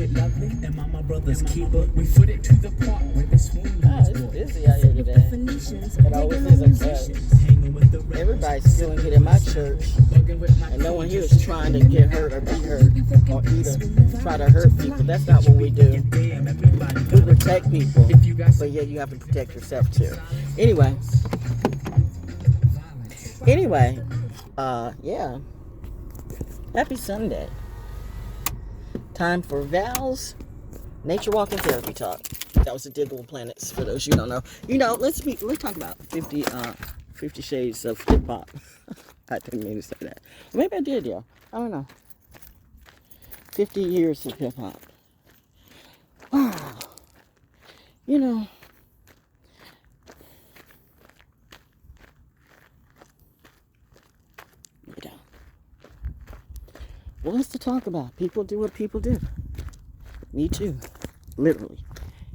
it lovely. Am I my brother's keeper? We foot it to the park where the swing is. It's busy out here today. It always is okay. Everybody's feeling good in my church, and no one here is trying to get hurt or be hurt or either try to hurt people. That's not what we do. We protect people, but yeah, you have to protect yourself too. Anyway, yeah. Happy Sunday. Time for Val's Nature Walk and Therapy Talk. That was the Digable Planets, for those you don't know. You know, let's talk about 50 Shades of Hip Hop. I didn't mean to say that. Maybe I did, yeah. I don't know. 50 years of hip hop. Wow. You know, well, what's to talk about? People do what people do. Me too. Literally.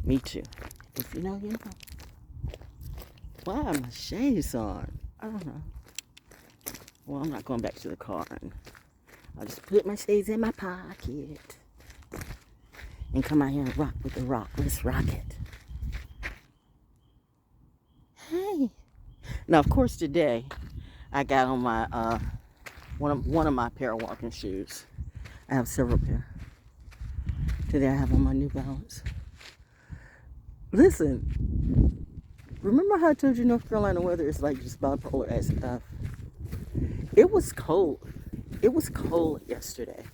Me too. If you know, you know. Why are my shades on? I don't know. Well, I'm not going back to the car. I'll just put my shades in my pocket. And come out here and rock with the rock. Let's rock it. Hey. Now, of course, today, I got on my, one of my pair of walking shoes. I have several pair. Today I have on my New Balance. Listen, remember how I told you North Carolina weather is like just bipolar as stuff? It was cold. It was cold yesterday.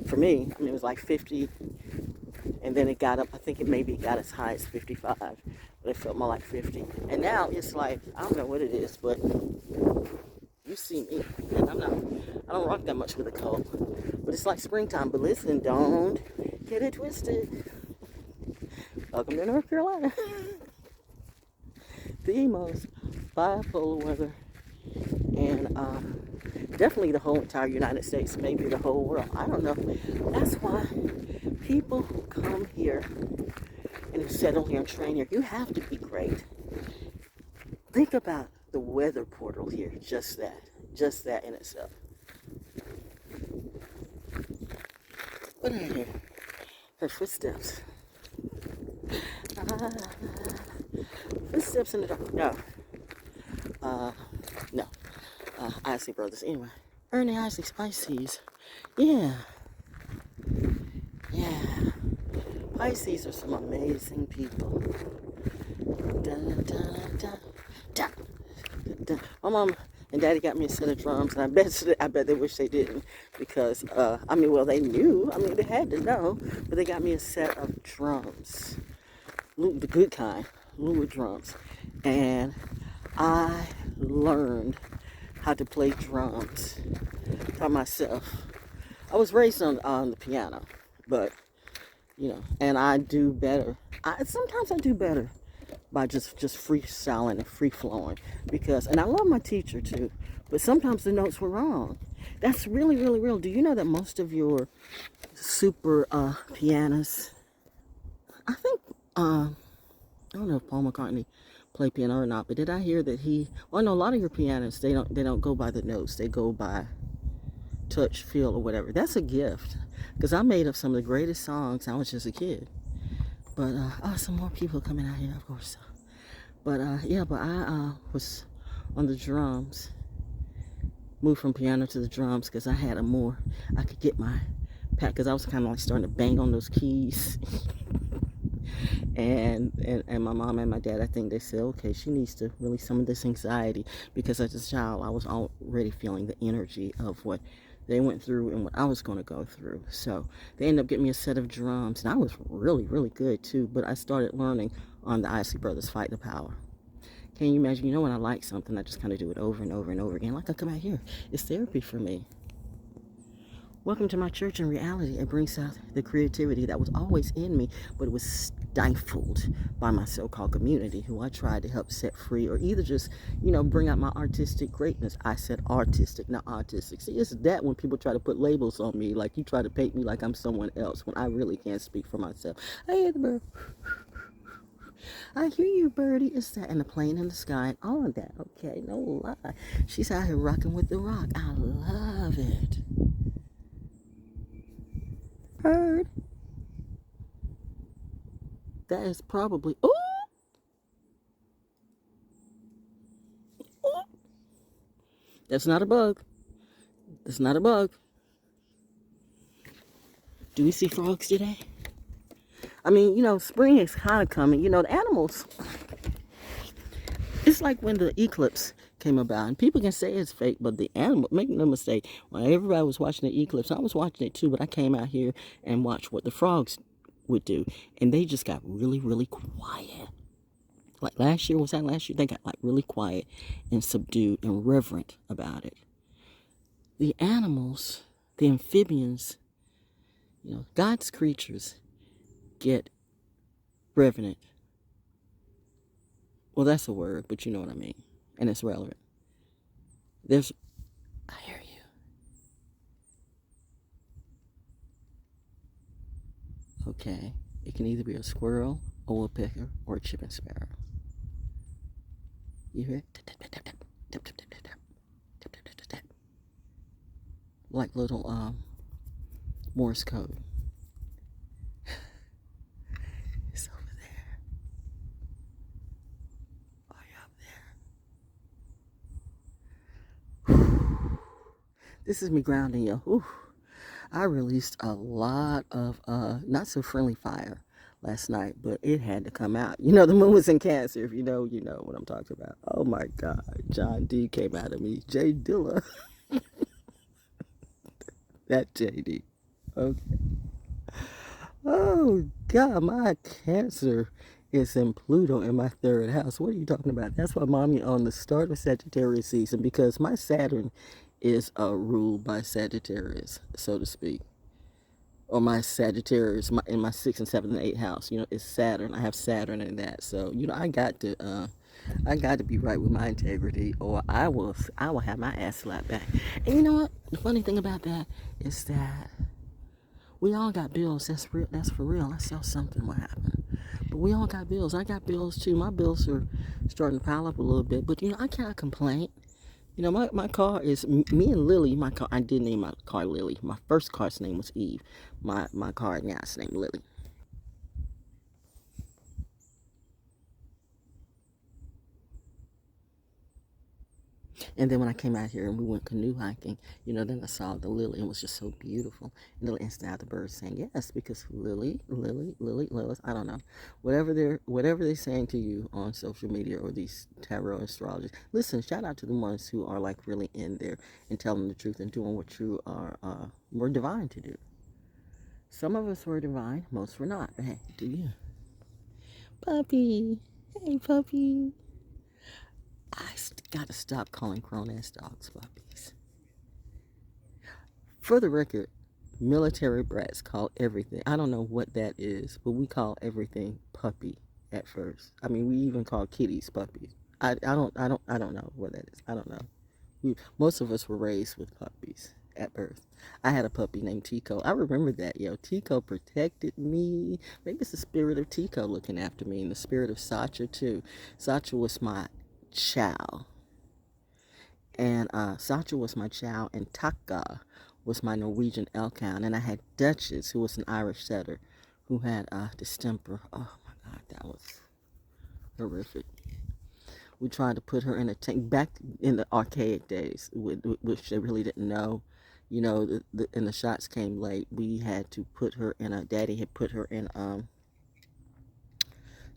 For me, I mean, it was like 50, and then it got up, I think it maybe got as high as 55, but it felt more like 50. And now it's like, I don't know what it is, but you see me, and I don't rock that much with a cold, but it's like springtime. But listen, don't get it twisted. Welcome to North Carolina. The most bipolar weather, and definitely the whole entire United States, maybe the whole world. I don't know. That's why people who come here and settle here and train here, you have to be great. Think about the weather portal here, just that in itself. What are you? Her footsteps. Footsteps in the dark. No. Isley Brothers. Anyway, Ernie Isley Pisces. Yeah. Pisces are some amazing people. Dun, dun, dun, dun. My mom and daddy got me a set of drums, and I bet they wish they didn't, because they knew, they had to know, but they got me a set of drums, the good kind, Lua drums, and I learned how to play drums by myself. I was raised on the piano, but and I do better. Sometimes I do better by just freestyling and free flowing, and I love my teacher too, but sometimes the notes were wrong. That's really, really real. Do you know that most of your super pianists, I think I don't know if Paul McCartney played piano or not, but did I hear that a lot of your pianists, they don't go by the notes, they go by touch, feel, or whatever. That's a gift, because I made up some of the greatest songs. I was just a kid. But, some more people coming out here, of course. But, I was on the drums, moved from piano to the drums, because I could get my pat, because I was kind of like starting to bang on those keys. and my mom and my dad, I think they said, okay, she needs to release some of this anxiety, because as a child, I was already feeling the energy of what they went through and what I was going to go through. So they ended up getting me a set of drums, and I was really, really good too. But I started learning on the Isley Brothers Fight the Power. Can you imagine? When I like something, I just kind of do it over and over and over again. Like I come out here, it's therapy for me. Welcome to my church. In reality, it brings out the creativity that was always in me, but it was stifled by my so-called community, who I tried to help set free, or either just, bring out my artistic greatness. I said artistic, not autistic. See, it's that when people try to put labels on me, like you try to paint me like I'm someone else, when I really can't speak for myself. I hear the bird. I hear you, birdie. It's that, and the plane in the sky, and all of that. Okay, no lie. She's out here rocking with the rock. I love it. Bird. that is probably, oh, that's not a bug. That's not a bug. Do we see frogs today? I mean, you know, spring is kind of coming. You know, the animals, it's like when the eclipse came about. And people can say it's fake, but the animal, make no mistake, when everybody was watching the eclipse, I was watching it too, but I came out here and watched what the frogs would do. And they just got really, really quiet. Like last year, was that last year? They got like really quiet and subdued and reverent about it. The animals, the amphibians, you know, God's creatures get reverent. Well, that's a word, but you know what I mean. And it's relevant. I hear you. Okay. It can either be a squirrel, a woodpecker, or a chipping sparrow. You hear it? Like little Morse code. It's over there. Are you up there? This is me grounding you. Whew. I released a lot of not so friendly fire last night, but it had to come out. You know, the moon was in Cancer. If you know what I'm talking about. Oh my God. John D came out of me. J Dilla. That JD. Okay. Oh God, my Cancer is in Pluto in my 3rd house. What are you talking about? That's why mommy on the start of Sagittarius season, because my Saturn is ruled by Sagittarius, so to speak. Or my Sagittarius in my 6th and 7th and 8th house, you know, it's Saturn. I have Saturn in that. So, you know, I got to be right with my integrity, or I will have my ass slapped back. And you know what? The funny thing about that is that we all got bills. That's real. That's for real. I saw something what happened. But we all got bills. I got bills too. My bills are starting to pile up a little bit. But, you know, I cannot complain. You know, my car is, me and Lily, my car, I did name my car Lily. My first car's name was Eve. My car now is named Lily. And then when I came out here and we went canoe hiking, you know, then I saw the lily and it was just so beautiful. And then instant out the birds saying yes, because Lily, I don't know. Whatever they're saying to you on social media or these tarot astrologers, listen, shout out to the ones who are like really in there and telling the truth and doing what you were divine to do. Some of us were divine, most were not. But hey, do you? Puppy. Hey, puppy. I gotta stop calling grown-ass dogs puppies. For the record, military brats call everything. I don't know what that is, but we call everything puppy at first. I mean, we even call kitties puppies. I don't know what that is. I don't know. Most of us were raised with puppies at birth. I had a puppy named Tico. I remember that, yo. Tico protected me. Maybe it's the spirit of Tico looking after me, and the spirit of Sacha too. Sacha was my chow, and Sacha was my chow, and Taka was my Norwegian elkhound, and I had Duchess, who was an Irish setter, who had distemper. Oh my God, that was horrific. We tried to put her in a tank back in the archaic days, which they really didn't know. You know, and the shots came late. We had to put her in Daddy had put her in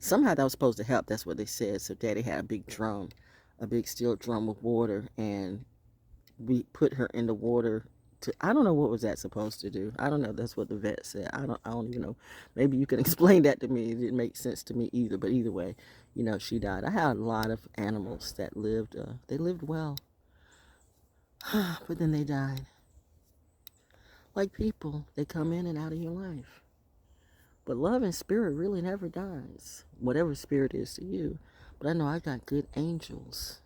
somehow that was supposed to help. That's what they said. So Daddy had a big steel drum with water, and we put her in the water I don't know what was that supposed to do. I don't know. That's what the vet said. I don't even know. Maybe you can explain that to me. It didn't make sense to me either. But either way, you know, she died. I had a lot of animals that lived. They lived well, but then they died. Like people, they come in and out of your life. But love and spirit really never dies. Whatever spirit is to you. But I know I got good angels.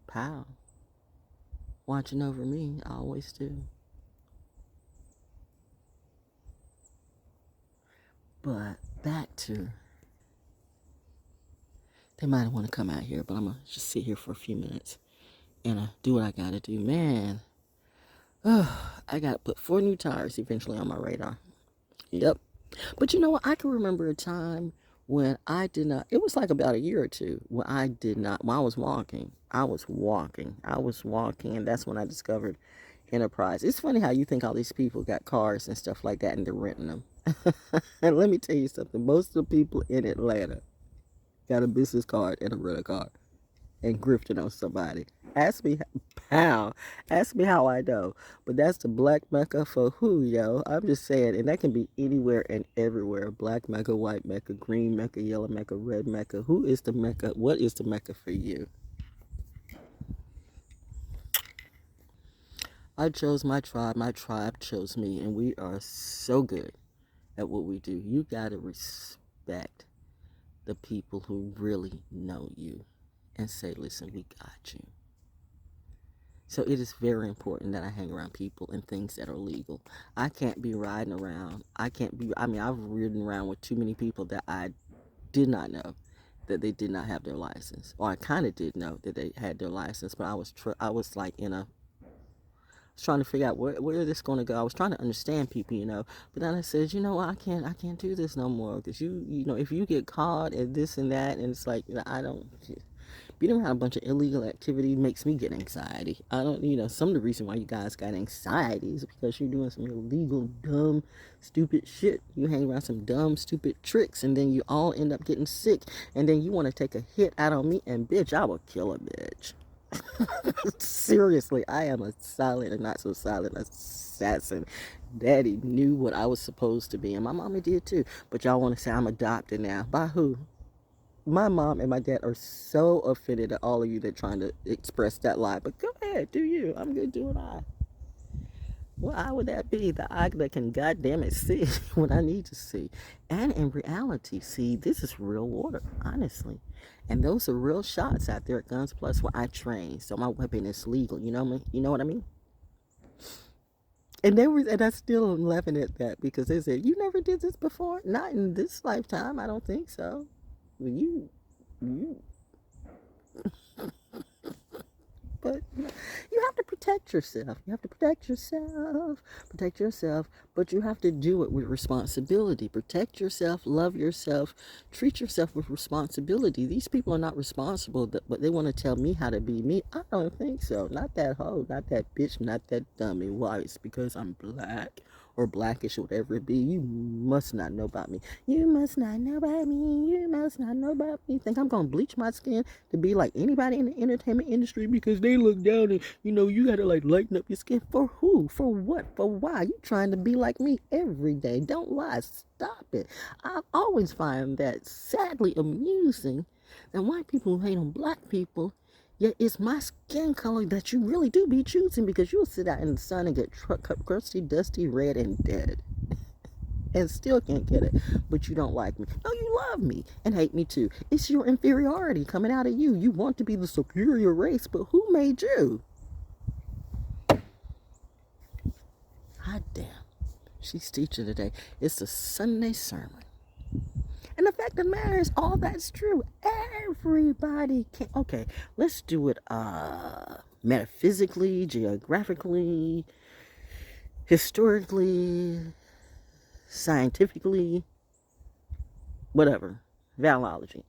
Pow. Watching over me. I always do. But back to... They might want to come out here, but I'm going to just sit here for a few minutes and do what I got to do. Man. I got to put 4 new tires eventually on my radar. Yep. But you know what? I can remember a time when I did not, it was like about a year or two when I did not, when I was walking, and that's when I discovered Enterprise. It's funny how you think all these people got cars and stuff like that and they're renting them. And let me tell you something, most of the people in Atlanta got a business card and a rental car and grifting on somebody. Ask me how. Ask me how I know. But that's the black mecca for who, yo? I'm just saying, and that can be anywhere and everywhere. Black mecca, white mecca, green mecca, yellow mecca, red mecca. Who is the mecca? What is the mecca for you? I chose my tribe chose me, and we are so good at what we do. You gotta respect the people who really know you and say, listen, we got you. So it is very important that I hang around people and things that are legal. I can't be riding around. I've ridden around with too many people that I did not know that they did not have their license. Or I kind of did know that they had their license, but I was like trying to figure out where this going to go. I was trying to understand people, but then I said, I can't do this no more, because if you get caught and this and that, and it's like, I don't, being around a bunch of illegal activity makes me get anxiety. I don't, some of the reason why you guys got anxiety is because you're doing some illegal, dumb, stupid shit. You hang around some dumb, stupid tricks, and then you all end up getting sick, and then you want to take a hit out on me, and bitch, I will kill a bitch. Seriously, I am a silent and not so silent assassin. Daddy knew what I was supposed to be, and my mommy did too. But y'all want to say I'm adopted now. By who? My mom and my dad are so offended at all of you that trying to express that lie. But go ahead, do you. I'm going to do what I. What eye would that be? The eye that can goddamn it see what I need to see. And in reality, see, this is real water, honestly. And those are real shots out there at Guns Plus where I train. So my weapon is legal. You know me? You know what I mean? And I still am laughing at that because they said, you never did this before? Not in this lifetime. I don't think so. Well, you but you have to protect yourself. Protect yourself, but you have to do it with responsibility. Protect yourself, love yourself, treat yourself with responsibility. These people are not responsible, but they want to tell me how to be me. I don't think so. Not that hoe, not that bitch, not that dummy. Why? It's because I'm black or blackish or whatever it be. You must not know about me. You must not know about me. You must not know about me. Think I'm going to bleach my skin to be like anybody in the entertainment industry because they look down and, you got to like lighten up your skin. For who? For what? For why? You trying to be like me every day. Don't lie. Stop it. I always find that sadly amusing that white people hate on black people. Yet it's my skin color that you really do be choosing, because you'll sit out in the sun and get crusty, dusty, red, and dead. And still can't get it. But you don't like me. No, you love me and hate me too. It's your inferiority coming out of you. You want to be the superior race, but who made you? Hot damn. She's teaching today. It's a Sunday sermon. And the fact of the matter is, all that's true. Everybody can. Okay, let's do it metaphysically, geographically, historically, scientifically, whatever. Valology.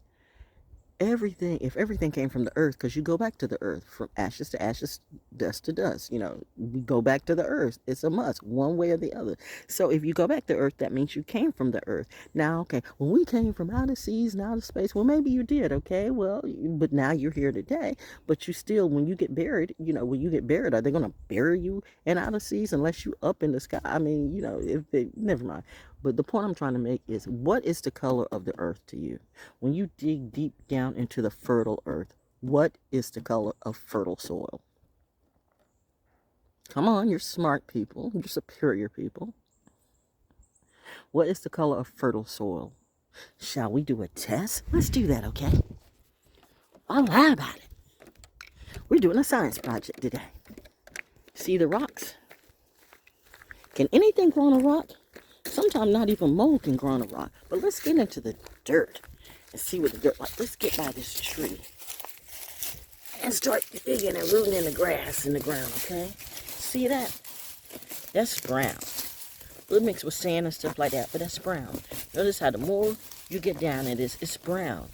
If everything came from the earth, because you go back to the earth, from ashes to ashes, dust to dust, we go back to the earth. It's a must, one way or the other. So if you go back to earth, that means you came from the earth. Now, okay, when we came from outer seas and outer space, well, maybe you did, okay, well, but now you're here today, but you still, when you get buried, are they going to bury you in outer seas unless you up in the sky? I mean, never mind. But the point I'm trying to make is, what is the color of the earth to you? When you dig deep down into the fertile earth, what is the color of fertile soil? Come on, you're smart people. You're superior people. What is the color of fertile soil? Shall we do a test? Let's do that, okay? I'll lie about it. We're doing a science project today. See the rocks? Can anything grow on a rock? Sometimes not even mold can grow on a rock. But let's get into the dirt and see what the dirt like. Let's get by this tree and start digging and rooting in the grass in the ground, okay? See that? That's brown. little mixed with sand and stuff like that, but that's brown. Notice how the more you get down in this, it's brown.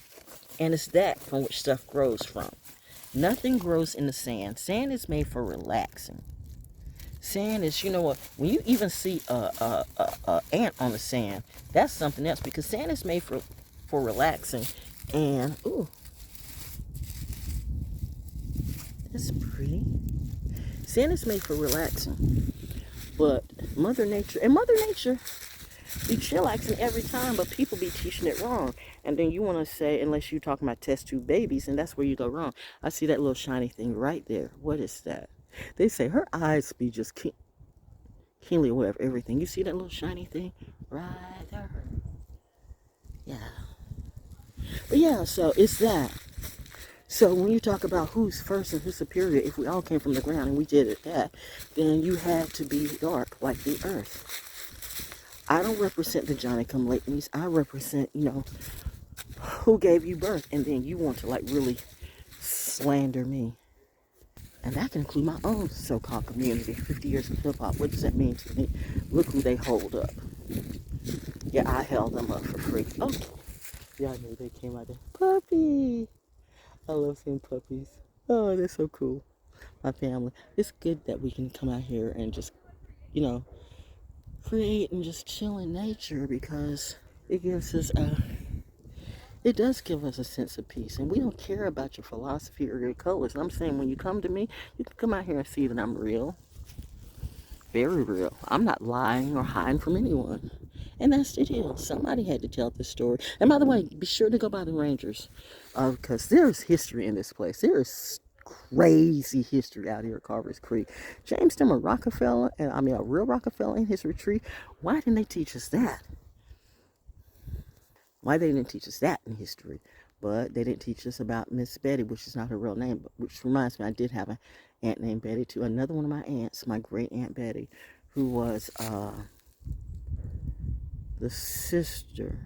And it's that from which stuff grows from. Nothing grows in the sand. Sand is made for relaxing. Sand is, you know what, when you even see a ant on the sand, that's something else, because sand is made for relaxing. And, ooh, that's pretty. Sand is made for relaxing. But Mother Nature be chillaxing every time, but people be teaching it wrong. And then you want to say, unless you're talking about test tube babies, and that's where you go wrong. I see that little shiny thing right there. What is that? They say her eyes be just keenly aware of everything. You see that little shiny thing right there? Yeah. But yeah, so it's that. So when you talk about who's first and who's superior, if we all came from the ground and we did it that, then you had to be dark like the earth. I don't represent the Johnny-come-latelys. I represent, you know, who gave you birth. And then you want to, like, really slander me. And that can include my own so-called community. 50 years of hip-hop. What does that mean to me? Look who they hold up. Yeah, I held them up for free. Oh, yeah, I knew they came out there. Puppy! I love seeing puppies. Oh, they're so cool. My family. It's good that we can come out here and just, you know, create and just chill in nature, because it gives us it does give us a sense of peace. And we don't care about your philosophy or your colors. And I'm saying, when you come to me, you can come out here and see that I'm real. Very real. I'm not lying or hiding from anyone. And that's the deal. Somebody had to tell this story. And by the way, be sure to go by the Rangers, because there's history in this place. There is crazy history out here at Carver's Creek. James Timmer Rockefeller, and I mean a real Rockefeller in his retreat. Why didn't they teach us that? Why they didn't teach us that in history? But they didn't teach us about Miss Betty, which is not her real name, but which reminds me, I did have an aunt named Betty too. Another one of my aunts, my great aunt Betty, who was the sister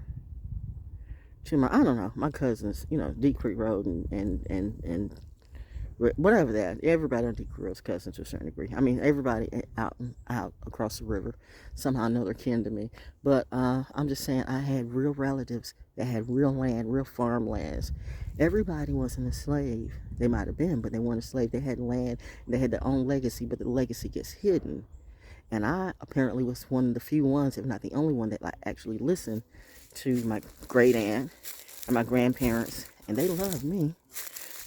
to my, I don't know, my cousins, you know, Deep Creek Road and whatever that. Everybody on Deep Creek Road's cousins to a certain degree. I mean, everybody out across the river somehow know they're kin to me. But I'm just saying, I had real relatives that had real land, real farmlands. Everybody wasn't a slave. They might have been, but they weren't a slave. They had land, they had their own legacy, but the legacy gets hidden. And I apparently was one of the few ones, if not the only one, that actually listened to my great aunt and my grandparents, and they loved me.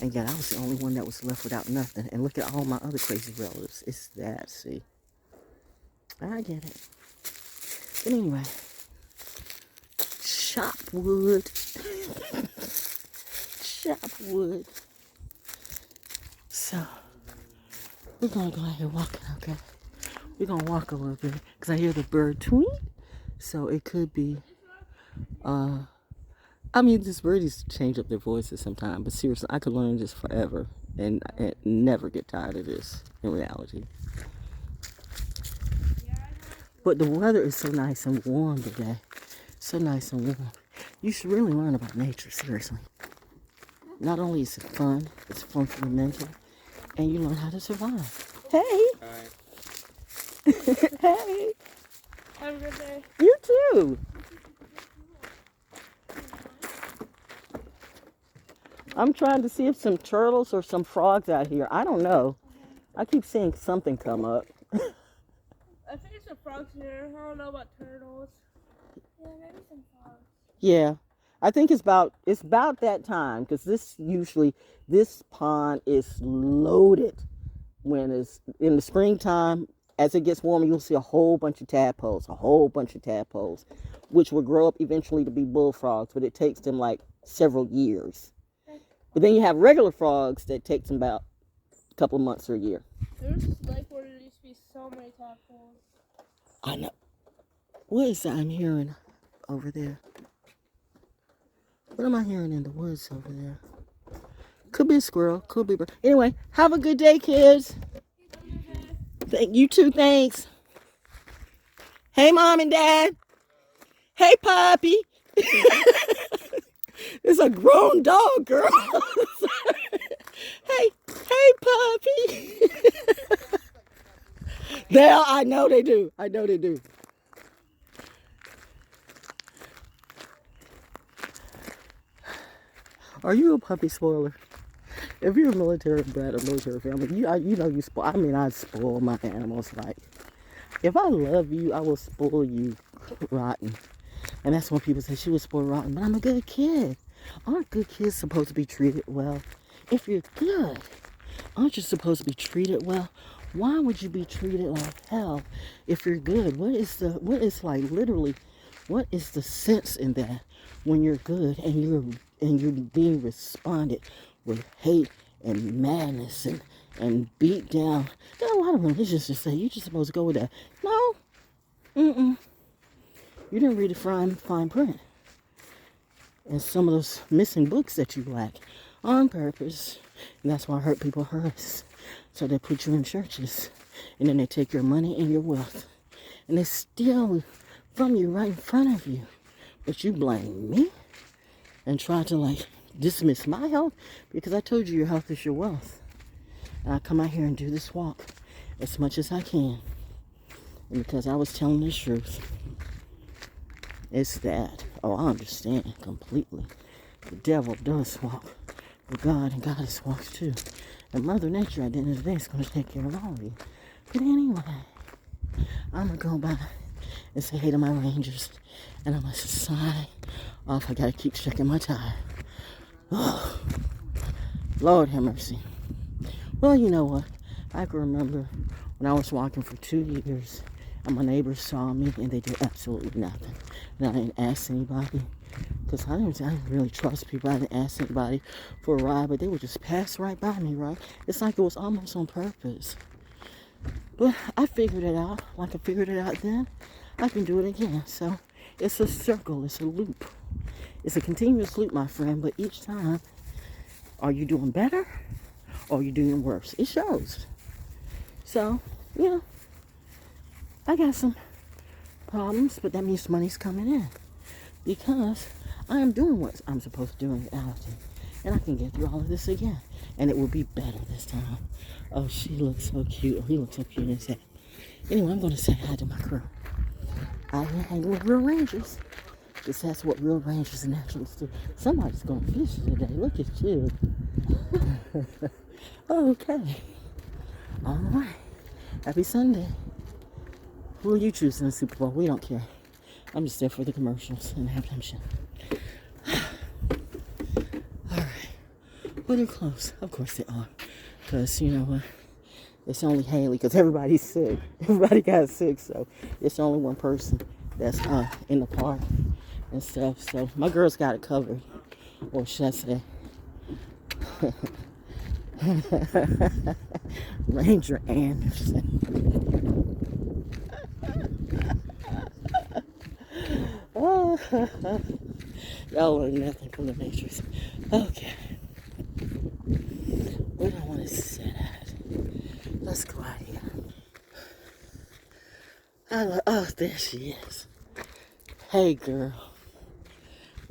And yet I was the only one that was left without nothing. And look at all my other crazy relatives. It's that, see. I get it. But anyway, chop wood. Chop wood. So, we're going to go out here walking, okay? We're going to walk a little bit, because I hear the bird tweet. So it could be, I mean, these birdies change up their voices sometimes, but seriously, I could learn this forever and never get tired of this in reality. But the weather is so nice and warm today. So nice and warm. You should really learn about nature, seriously. Not only is it fun, it's fun for the mental, and you learn how to survive. Hey! All right. Hey! Have a good day. You too! I'm trying to see if some turtles or some frogs out here. I don't know. I keep seeing something come up. I think it's a frogs here. I don't know about turtles. Yeah, maybe some frogs. Yeah. I think it's about that time, because this pond is loaded when it's in the springtime. As it gets warmer, you'll see a whole bunch of tadpoles, which will grow up eventually to be bullfrogs, but it takes them like several years. But then you have regular frogs that takes them about a couple of months or a year. There's this lake where there used to be so many tadpoles. I know. What is that I'm hearing over there? What am I hearing in the woods over there? Could be a squirrel, could be a bird. Anyway, have a good day, kids. Thank you too, thanks. Hey, Mom and Dad. Hey, Poppy. It's a grown dog, girl. Hey, Poppy. I know they do. Are you a puppy spoiler? If you're a military brat or military family, you know you spoil. I mean, I spoil my animals. Like, if I love you, I will spoil you rotten. And that's when people say she was spoiled rotten. But I'm a good kid. Aren't good kids supposed to be treated well? If you're good, aren't you supposed to be treated well? Why would you be treated like hell if you're good? What is the sense in that when you're good and you're being responded with hate and madness and beat down? There are a lot of religions that say you're just supposed to go with that. No. You didn't read the fine print. And some of those missing books that you lack on purpose. And that's why hurt people hurt us. So they put you in churches. And then they take your money and your wealth. And they steal from you right in front of you. But you blame me and try to dismiss my health because I told you your health is your wealth. And I come out here and do this walk as much as I can. And because I was telling the truth. It's that. Oh, I understand completely. The devil does walk with God, and God walks too. And Mother Nature at the end of the day is going to take care of all of you. But anyway, I'm going to go by and say hey to my rangers. And I'm going to sign off. I got to keep checking my tire. Oh, Lord have mercy. Well, you know what? I can remember when I was walking for 2 years. And my neighbors saw me and they did absolutely nothing. And I didn't ask anybody because I didn't really trust people. I didn't ask anybody for a ride, but they would just pass right by me, right? It's like it was almost on purpose. But I figured it out. Like I figured it out then, I can do it again. So it's a circle. It's a loop. It's a continuous loop, my friend. But each time, are you doing better or are you doing worse? It shows. So, I got some problems, but that means money's coming in because I am doing what I'm supposed to do in reality, and I can get through all of this again, and it will be better this time. Oh, she looks so cute. Oh, he looks so cute in his hat. Anyway, I'm going to say hi to my crew. I hang with real rangers because that's what real rangers and naturalists do. Somebody's going fishing today. Look at you. Okay. All right. Happy Sunday. Who are you choosing in the Super Bowl? We don't care. I'm just there for the commercials and the halftime show. All right. Well, they're close. Of course they are. Because, you know what? It's only Haley because everybody's sick. Everybody got sick, so it's only one person that's in the park and stuff. So my girls got it covered. Or should I say... Ranger Anderson. Oh, y'all learn nothing from the Matrix. Okay. Where do I want to sit at? Let's go out here. Oh, there she is. Hey, girl.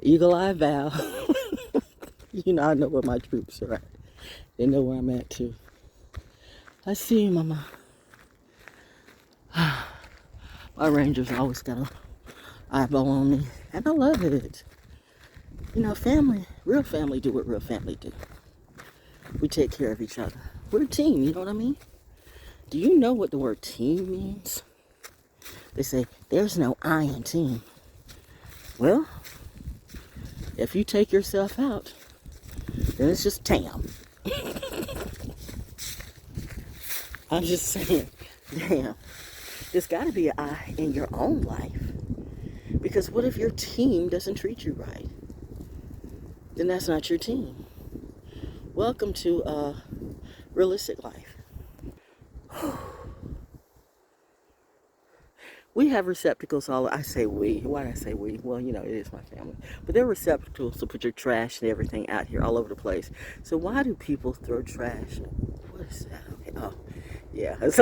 Eagle Eye Val. You know, I know where my troops are at. They know where I'm at, too. I see you, Mama. My Rangers always got an eyeball on me, and I love it. You know, family, real family do what real family do. We take care of each other. We're a team, you know what I mean? Do you know what the word team means? They say, there's no I in team. Well, if you take yourself out, then it's just TAM. I'm just saying, damn, there's got to be an I in your own life. Because what if your team doesn't treat you right? Then that's not your team. Welcome to realistic life. We have receptacles all, I say we. Why do I say we? Well, you know, it is my family. But they're receptacles to put your trash and everything out here all over the place. So why do people throw trash? What is that? Okay. Oh, yeah. It's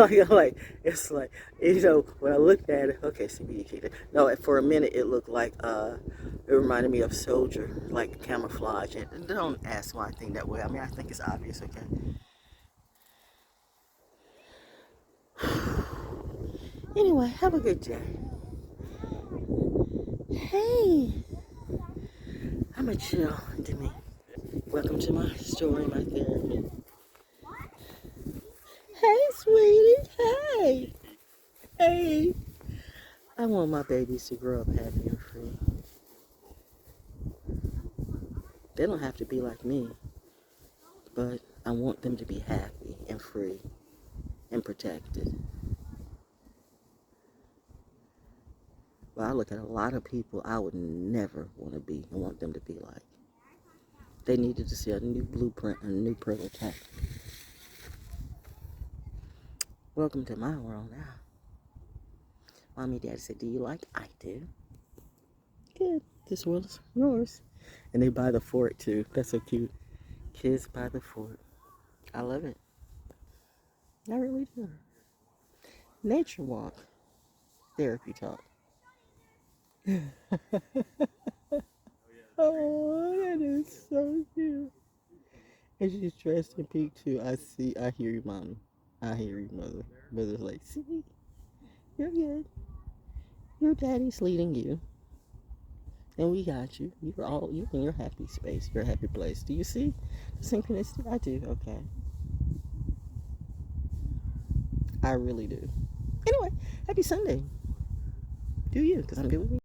like, you know, when I looked at it, okay, CBD. No, for a minute it looked like, it reminded me of soldier, like camouflage. And don't ask why I think that way. I mean, I think it's obvious, okay? Anyway, have a good day. Hey, I'm a chill, Demi. Welcome to my story, my therapy. Hey, sweetie. Hey. Hey. I want my babies to grow up happy and free. They don't have to be like me, but I want them to be happy and free and protected. But I look at a lot of people I would never want to be and want them to be like. They needed to see a new blueprint, a new prototype. Welcome to my world now. Mommy, Daddy said, do you like? I do. Good. This world is yours. And they buy the fort too. That's so cute. Kids by the fort. I love it. I really do. Nature walk. Therapy talk. Oh, that is so cute. And she's dressed in pink too. I hear you, Mommy. I hear you, Mother. Mother's like, see, you're good. Your daddy's leading you. And we got you. You're in your happy space, your happy place. Do you see the synchronicity? I do, okay. I really do. Anyway, happy Sunday. Do you, because I'm doing me.